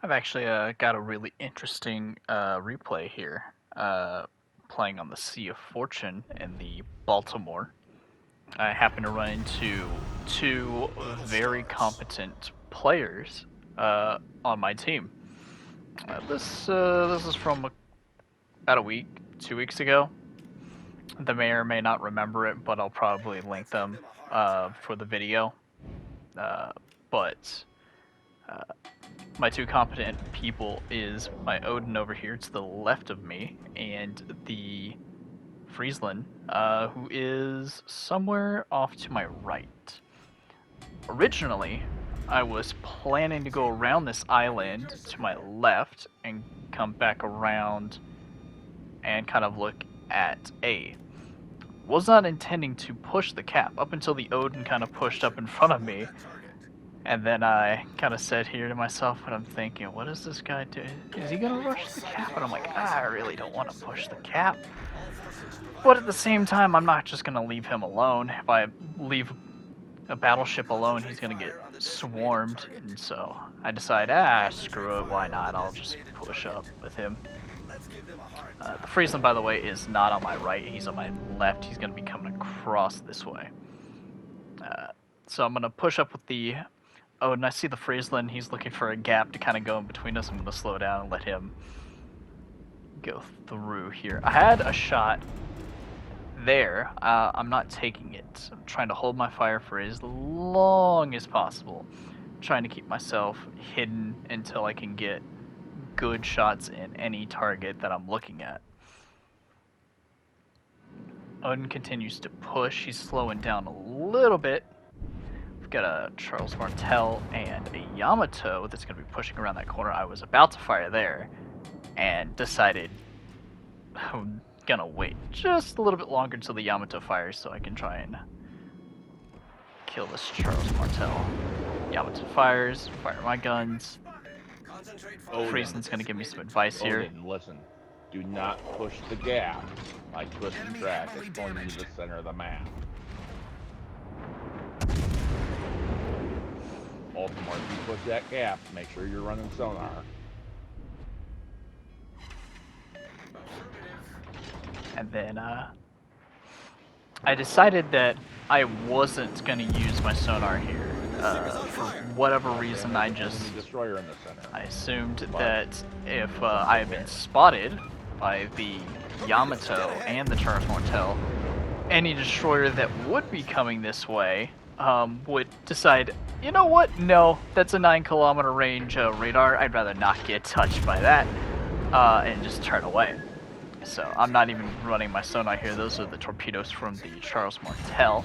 I've actually got a really interesting replay here, playing on the Sea of Fortune in the Baltimore. I happen to run into two very competent players on my team. This is from about a week, 2 weeks ago. They may or may not remember it, but I'll probably link them for the video. But my two competent people is my Odin over here to the left of me, and the Friesland, who is somewhere off to my right. Originally, I was planning to go around this island to my left and come back around and kind of look at A. Was not intending to push the cap up until the Odin kind of pushed up in front of me. And then I kind of said here to myself, but I'm thinking, what is this guy doing? Is he going to rush the cap? And I'm like, I really don't want to push the cap. But at the same time, I'm not just going to leave him alone. If I leave a battleship alone, he's going to get swarmed. And so I decide, screw it, why not? I'll just push up with him. The Friesland, by the way, is not on my right. He's on my left. He's going to be coming across this way. So I'm going to push up with the Odin. I see the Friesland. He's looking for a gap to kind of go in between us. I'm going to slow down and let him go through here. I had a shot there. I'm not taking it. I'm trying to hold my fire for as long as possible. I'm trying to keep myself hidden until I can get good shots in any target that I'm looking at. Odin continues to push. He's slowing down a little bit. We've got a Charles Martel and a Yamato that's going to be pushing around that corner. I was about to fire there and decided I'm going to wait just a little bit longer until the Yamato fires so I can try and kill this Charles Martel. Yamato fires, fire my guns. Friesland's going to give me some advice here. Odin, listen. Do not push the gap by twisting track. It's going into the center of the map. Baltimore, if you push that gap, make sure you're running sonar. And then I decided that I wasn't going to use my sonar here. For whatever reason, I just Destroyer in the center. I assumed that if I had been spotted by the Yamato and the Charles Martel, any destroyer that would be coming this way would decide, you know what? No, that's a 9-kilometer range radar. I'd rather not get touched by that and just turn away. So I'm not even running my sonar here. Those are the torpedoes from the Charles Martel.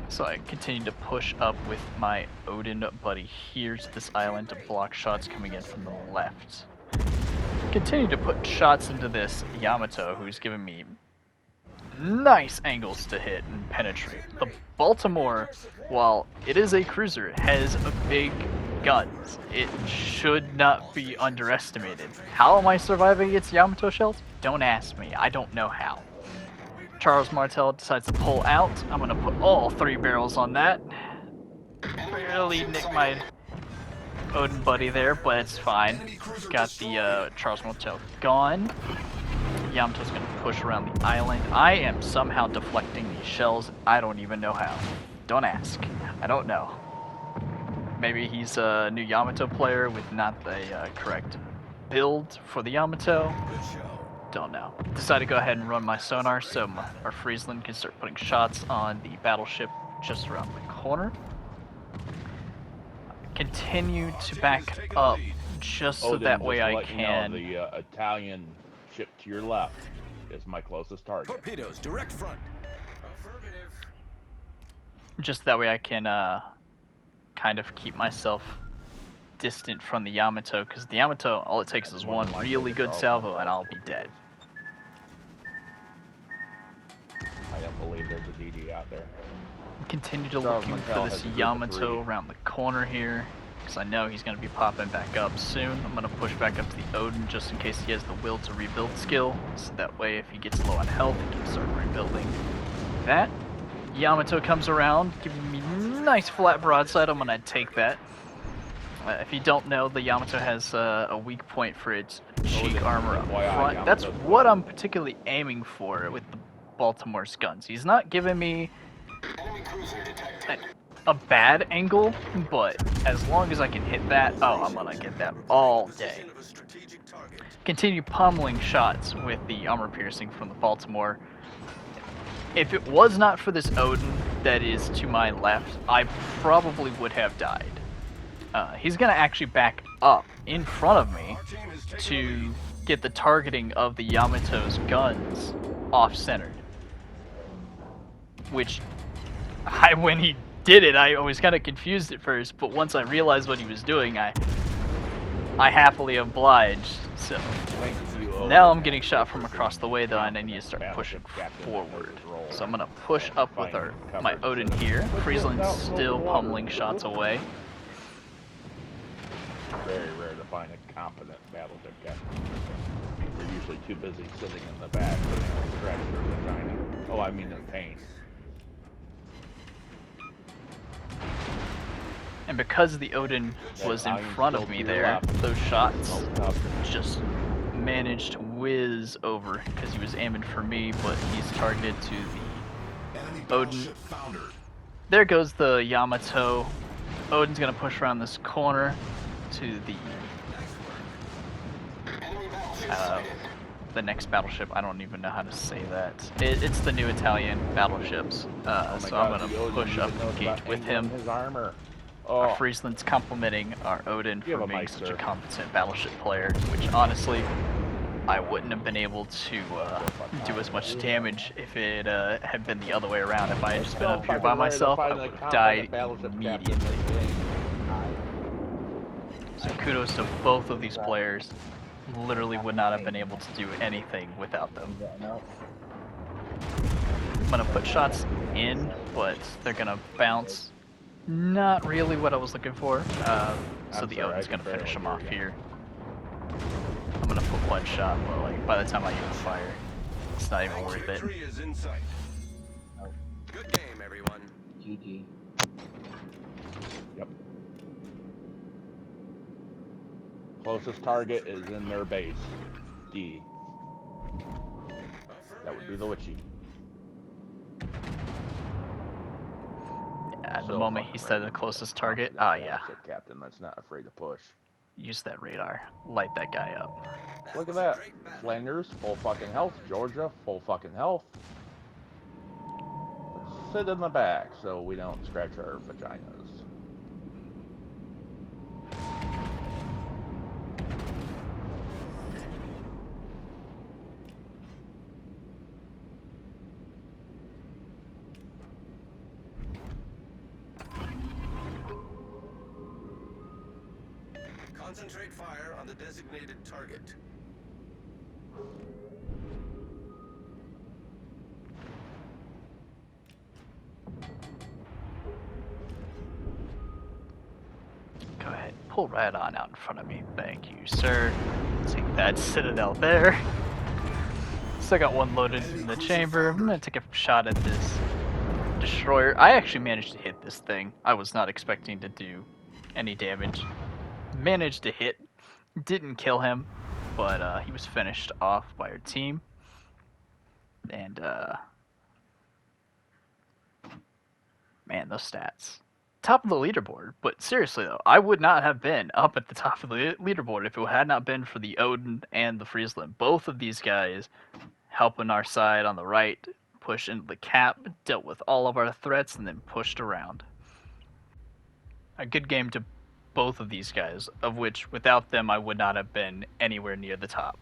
So I continue to push up with my Odin buddy here to this island to block shots coming in from the left. Continue to put shots into this Yamato, who's giving me nice angles to hit and penetrate. The Baltimore, while it is a cruiser, has big guns. It should not be underestimated. How am I surviving against Yamato shells? Don't ask me. I don't know how. Charles Martel decides to pull out. I'm going to put all 3 barrels on that. Barely nicked my Odin buddy there, but it's fine. Got the Charles Martel gone. Yamato's going to push around the island. I am somehow deflecting these shells. I don't even know how. Don't ask. I don't know. Maybe he's a new Yamato player with not the correct build for the Yamato. Don't know. Decided to go ahead and run my sonar so our Friesland can start putting shots on the battleship just around the corner. Continue to back up just so Odin, that way I you know, can. the Italian ship to your left is my closest target. Torpedoes, direct front. Just that way I can kind of keep myself distant from the Yamato, because the Yamato, all it takes is one really good salvo and I'll be dead. I don't believe there's a DD out there. Continue to Charles looking Martel for this has a group of Yamato 3. around the corner here, because I know he's going to be popping back up soon. I'm going to push back up to the Odin just in case he has the will to rebuild skill, so that way if he gets low on health he can start rebuilding that. Yamato comes around, giving me nice flat broadside. I'm going to take that. If you don't know, the Yamato has a weak point for its cheek Odin, armor up FYI, front. That's Yamato's what weak. I'm particularly aiming for with the Baltimore's guns. He's not giving me a bad angle, but as long as I can hit that, oh, I'm gonna get that all day. Continue pummeling shots with the armor piercing from the Baltimore. If it was not for this Odin that is to my left, I probably would have died. He's gonna actually back up in front of me to get the targeting of the Yamato's guns off-centered. Which, when he did it, I was kind of confused at first, but once I realized what he was doing, I happily obliged. So now I'm getting shot from across the way though, and I need to start pushing forward. So I'm gonna push up with my Odin here. Friesland's still pummeling shots away. Very rare to find a competent battleship captain. They're usually too busy sitting in the back putting on scratch their vagina. Oh, I mean in pain. And because the Odin was in front of me there, those shots just managed to whiz over because he was aiming for me, but he's targeted to the Odin. There goes the Yamato. Odin's gonna push around this corner to the next battleship. I don't even know how to say that. It's the new Italian battleships. So I'm gonna push up and engage with him. His armor. Our Friesland's complimenting our Odin for being such a competent battleship player, which honestly, I wouldn't have been able to do as much damage if it had been the other way around. If I had just been up here by myself, I would have died immediately. So kudos to both of these players. Literally would not have been able to do anything without them. I'm gonna put shots in, but they're gonna bounce. Not really what I was looking for. So the Odin's gonna finish him off here. I'm gonna put one shot, but like by the time I even fire, it's not even worth it. Good game, everyone. GG. Yep. Closest target is in their base. D. That would be the Witchy. At the moment he said the closest target, yeah. Captain that's not afraid to push. Use that radar. Light that guy up. Look at that. Flanders, full fucking health. Georgia, full fucking health. Let's sit in the back so we don't scratch our vaginas. Concentrate fire on the designated target. Go ahead, pull right on out in front of me. Thank you, sir. Take that Citadel there. Still got one loaded in the chamber. I'm gonna take a shot at this destroyer. I actually managed to hit this thing. I was not expecting to do any damage. Managed to hit. Didn't kill him, but he was finished off by our team. And man, those stats. Top of the leaderboard, but seriously though, I would not have been up at the top of the leaderboard if it had not been for the Odin and the Friesland. Both of these guys helping our side on the right, pushed into the cap, dealt with all of our threats, and then pushed around. A good game to both of these guys, of which without them I would not have been anywhere near the top.